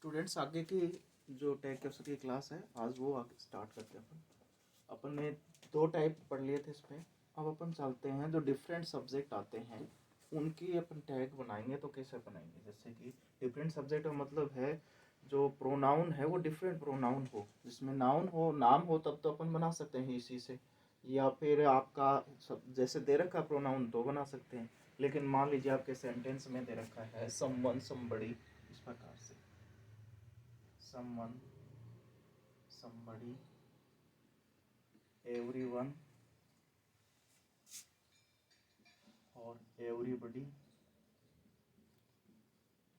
Students, आगे की जो टैग कैप्चर की क्लास है आज वो आगे स्टार्ट करते हैं। अपन ने दो टाइप पढ़ लिए थे इसमें। अब अपन चलते हैं जो डिफरेंट सब्जेक्ट आते हैं उनकी अपन टैग बनाएंगे। तो कैसे बनाएंगे, जैसे कि डिफरेंट सब्जेक्ट का मतलब है जो प्रोनाउन है वो डिफरेंट प्रोनाउन हो, जिसमें नाउन हो नाम हो, तब तो अपन बना सकते हैं इसी से। या फिर आपका जैसे दे रखा प्रोनाउन तो बना सकते हैं। लेकिन मान लीजिए आपके सेंटेंस में दे रखा है समवन समबड़ी, इस प्रकार से someone, somebody, everyone और everybody,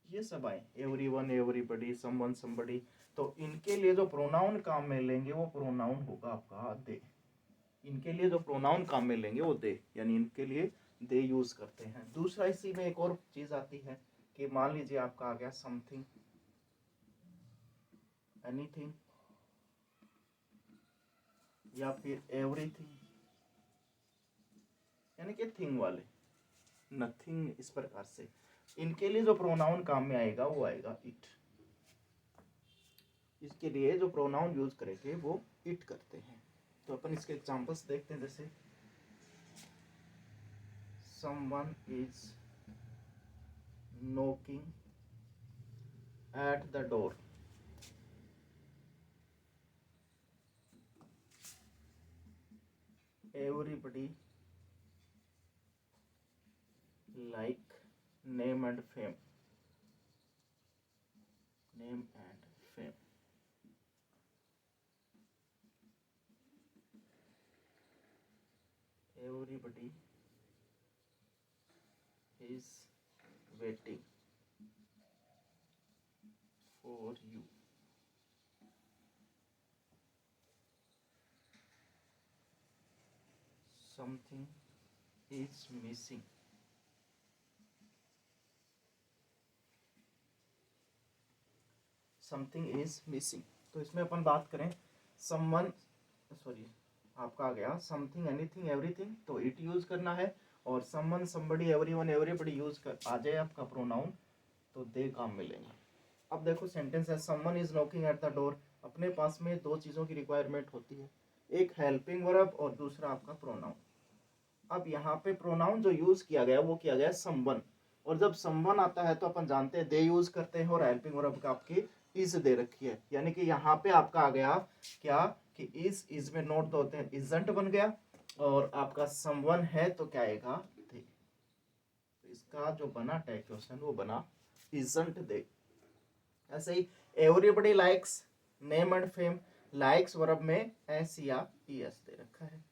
ये सब आए everyone, everybody, someone, somebody। तो इनके लिए जो प्रोनाउन काम में लेंगे वो प्रोनाउन होगा आपका दे। इनके लिए जो प्रोनाउन काम में लेंगे वो दे, यानी इनके लिए दे यूज करते हैं। दूसरा इसी में एक और चीज आती है कि मान लीजिए आपका आ गया समथिंग, एनीथिंग या फिर एवरीथिंग, यानी कि थिंग वाले, नथिंग, इस प्रकार से। इनके लिए जो प्रोनाउन काम में आएगा वो आएगा इट। इसके लिए जो प्रोनाउन यूज करेंगे वो इट करते हैं। तो अपन इसके एग्जांपल्स देखते हैं। जैसे someone is knocking at the door, everybody like name and fame, name and fame, everybody is waiting for you, something is missing, something is missing. तो इसमें अपन बात करें समवन, सॉरी आपका आ गया समथिंग, एनीथिंग, एवरीथिंग, तो इट यूज करना है। और someone, somebody, everyone, everybody use कर आ जाए आपका प्रोनाउन तो दे काम मिलेंगे। अब देखो सेंटेंस है someone is knocking at the door. अपने पास में दो चीजों की रिक्वायरमेंट होती है, एक हेल्पिंग वर्ब और दूसरा आपका प्रोनाउन। अब यहाँ पे प्रोनाउन जो यूज किया गया वो किया गया समवन, और जब समवन आता है तो अपन जानते हैं दे यूज करते हैं, और हेल्पिंग वर्ब का आपकी इज दे रखी है। यानी कि यहाँ पे आपका आ गया क्या कि इज में नोट दो होते हैं, इजंट बन गया। और आपका समवन है तो क्या आएगा दे। तो इसका जो बना टैग क्वेश्चन वो बना इजंट दे। ऐसे ही everybody likes name and fame, likes verb में एस या ईएस दे रखा है,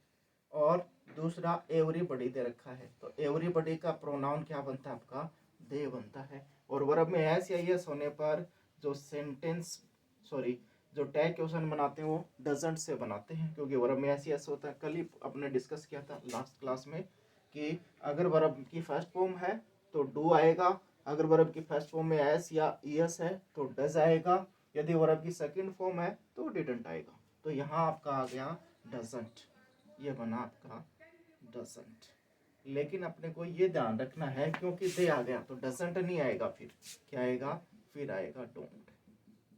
और दूसरा एवरीबडी दे रखा है। तो एवरीबडी का प्रोनाउन क्या बनता है आपका दे बनता है। और वर्ब में एस या यस होने पर जो सेंटेंस, सॉरी जो टैग क्वेश्चन बनाते हैं वो डजंट से बनाते हैं, क्योंकि वर्ब में एस यस होता है। कल ही अपने डिस्कस किया था लास्ट क्लास में कि अगर वर्ब की फर्स्ट फॉर्म है तो डू आएगा, अगर वर्ब की फर्स्ट फॉर्म में एस या ईएस है तो डज आएगा, यदि वर्ब की सेकंड फॉर्म है तो डिडंट आएगा। तो यहाँ आपका आ गया डजंट, ये बना आपका डजंट। लेकिन अपने को ये ध्यान रखना है क्योंकि दे आ गया तो डजंट नहीं आएगा, फिर क्या आएगा, फिर आएगा डोंट,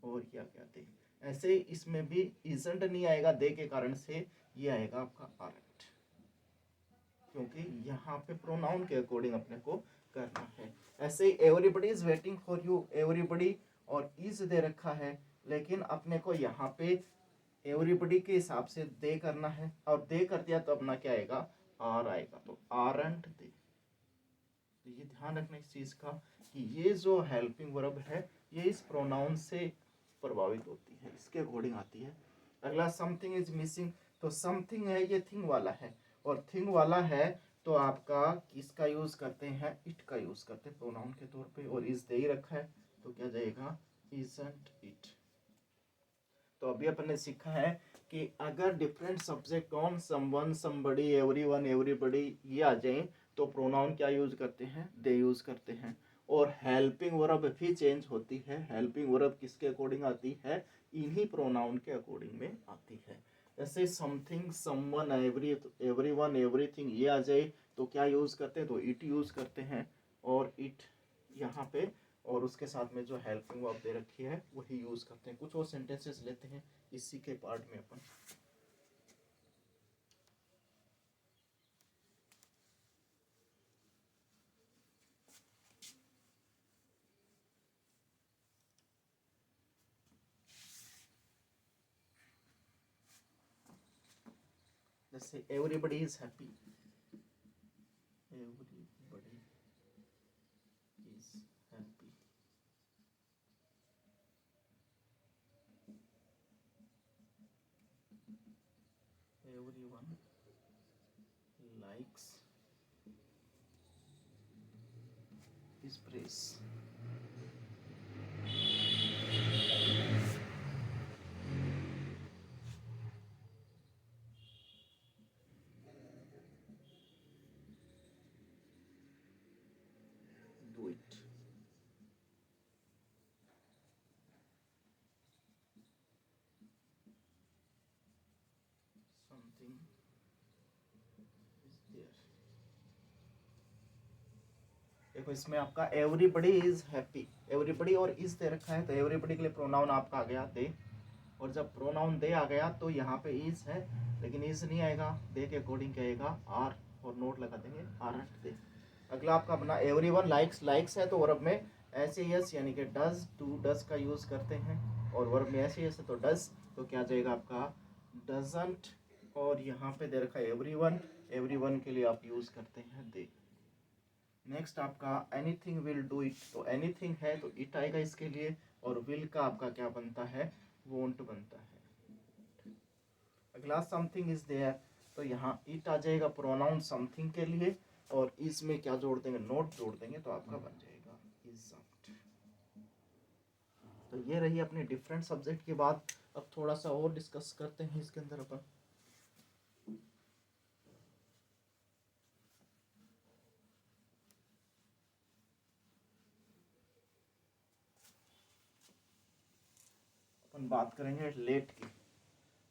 और क्या क्या दे। ऐसे ही इसमें भी इजंट नहीं आएगा दे के कारण से, ये आएगा आपका आरंट, क्योंकि यहाँ पे प्रोनाउन के अकॉर्डिंग अपने को करना है। ऐसे ही everybody is waiting for you, everybody और इज दे रखा है, लेकिन अपने को यहाँ पे एवरीबडी के हिसाब से दे करना है, और दे कर दिया तो अपना क्या आएगा आर आएगा, तो आरंट दे। तो ये ध्यान रखना इस चीज का कि ये जो हेल्पिंग वर्ब है ये इस प्रोनाउन से प्रभावित होती है, इसके अकॉर्डिंग आती है। अगला समथिंग इज मिसिंग, तो समथिंग है ये थिंग वाला है, और थिंग वाला है तो आपका किसका यूज करते हैं, इट का यूज करते हैं प्रोनाउन के तौर पे, और इज दे ही रखा है तो क्या जाएगा इजंट इट। तो अभी अपन ने सीखा है कि अगर different subject on someone, somebody, everyone, everybody ये आ जाए तो प्रोनाउन क्या यूज करते हैं दे यूज करते हैं। और हेल्पिंग वर्ब भी चेंज होती है, हेल्पिंग वर्ब किसके अकॉर्डिंग आती है, इन्हीं प्रोनाउन के अकॉर्डिंग में आती है। जैसे समथिंग, समवन, एवरीवन, एवरीथिंग ये आ जाए तो क्या यूज करते हैं, तो इट यूज करते हैं। और इट यहाँ पे और उसके साथ में जो हेल्पिंग वर्ब दे रखी है वही यूज़ करते हैं। कुछ और सेंटेंसेस लेते हैं इसी के पार्ट में अपन। जैसे everybody is happy, everybody is happy. Everyone likes his praise. Do it. Something is there. देखो इसमें आपका एवरीबडी इज हैप्पी, एवरीबडी और इज दे रखा है तो एवरीबडी के लिए प्रोनाउन आपका आ गया दे, और जब प्रोनाउन दे आ गया तो यहाँ पे इज है लेकिन इज नहीं आएगा, दे के अकॉर्डिंग क्या आएगा आर, और नोट लगा देंगे आर दे। अगला आपका बना एवरीवन लाइक्स, लाइक्स है तो वर्ब में ऐसे यस यानी कि डज, टू डज का यूज करते हैं, और वर्ब में ऐसे यस है तो डज, तो क्या जाएगा आपका डजंट, और यहाँ पे दे रखा है एवरीवन, एवरीवन के लिए आप यूज करते हैं दे। नेक्स्ट आपका एनीथिंग विल डू इट, तो एनीथिंग है तो इट आएगा इसके लिए, और विल का आपका क्या बनता है वोंट बनता है। अगला समथिंग इज देयर, तो यहाँ इट आ जाएगा प्रोनाउन समथिंग के लिए, और इसमें क्या जोड़ देंगे नोट जोड़ देंगे तो आपका बन जाएगा इजंट। तो ये रही अपने डिफरेंट सब्जेक्ट की बात। अब थोड़ा सा और डिस्कस करते हैं इसके अंदर अपन। अपन बात करेंगे लेट की।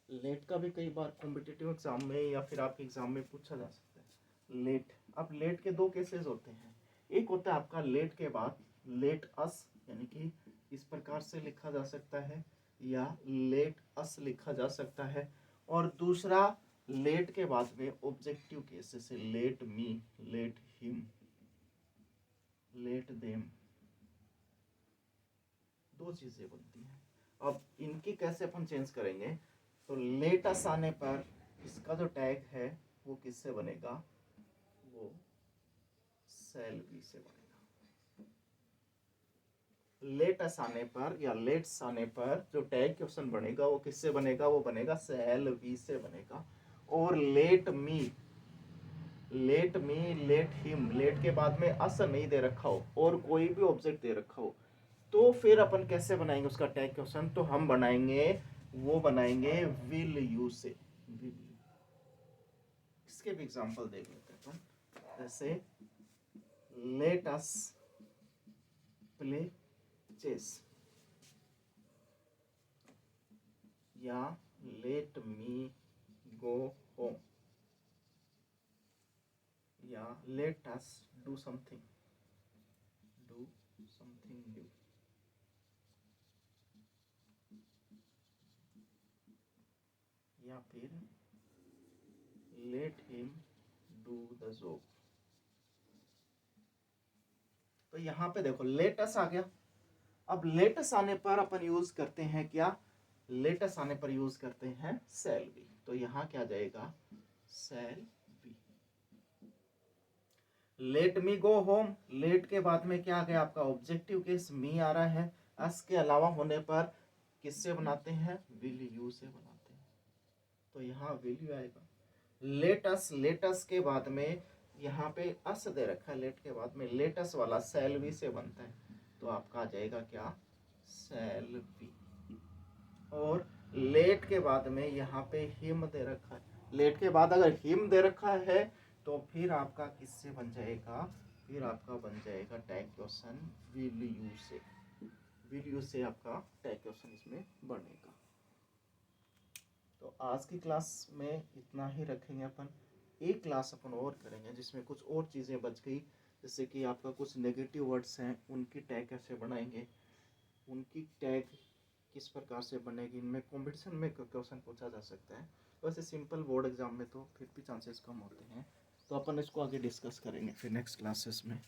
लेट का भी कई बार कॉम्पिटिटिव एग्जाम में या फिर आपके एग्जाम में पूछा जा सकता है लेट। अब लेट के दो केसेस होते हैं, एक होता है आपका लेट के बाद लेट अस, यानी कि इस प्रकार से लिखा जा सकता है या लेट अस लिखा जा सकता है, और दूसरा लेट के बाद में ऑब्जेक्टिव केस जैसे late me, let him, let them, दो चीजें बनती हैं। अब इनकी कैसे अपन चेंज करेंगे, तो लेट अस आने पर इसका जो टैग है वो किससे बनेगा, वो सेल बी से बनेगा। लेट अस आने पर या लेट्स आने पर जो टैग क्वेश्चन बनेगा वो किससे बनेगा, वो बनेगा सेल बी से बनेगा। और let me, let me, let him, let के बाद में अस नहीं दे रखा हो और कोई भी ऑब्जेक्ट दे रखा हो, तो फिर अपन कैसे बनाएंगे उसका टैग क्वेश्चन, तो हम बनाएंगे वो बनाएंगे विल यू से। विल यू, इसके भी एग्जांपल देख लेते हैं अपन। जैसे लेट अस प्ले चेस, या लेट मी गो होम, या let us do something, do something new, या फिर let him do the job. तो यहाँ पे देखो लेटस आ गया। अब लेटस आने पर अपन यूज करते हैं क्या, लेटस आने पर यूज करते हैं सेल बी, तो यहाँ क्या जाएगा cell B. Let me go home, let के बाद में क्या आ गया आपका ऑब्जेक्टिव केस मी आ रहा है, अस के अलावा होने पर किससे बनाते हैं विल यू से बनाते हैं, तो यहाँ विल यू आएगा। लेटस, लेटस के बाद में यहाँ पे अस दे रखा है, लेट के बाद में लेटस वाला सेल वी से बनता है, तो आपका आ जाएगा क्या सेल वी। और लेट के बाद में यहाँ पे हिम दे रखा है, लेट के बाद अगर हिम दे रखा है तो फिर आपका किससे बन जाएगा, फिर आपका बन जाएगा टैग क्वेश्चन विल यू से, विल यू से आपका टैग क्वेश्चन इसमें बनेगा। तो आज की क्लास में इतना ही रखेंगे अपन, एक क्लास अपन और करेंगे जिसमें कुछ और चीज़ें बच गई, जैसे कि आपका कुछ नेगेटिव वर्ड्स हैं, उनकी टैग कैसे बनाएंगे, उनकी टैग किस प्रकार से बनेगी, इनमें कॉम्पिटिशन में क्वेश्चन पूछा जा सकता है। वैसे सिंपल बोर्ड एग्जाम में तो फिर भी चांसेस कम होते हैं, तो अपन इसको आगे डिस्कस करेंगे फिर नेक्स्ट क्लासेस में।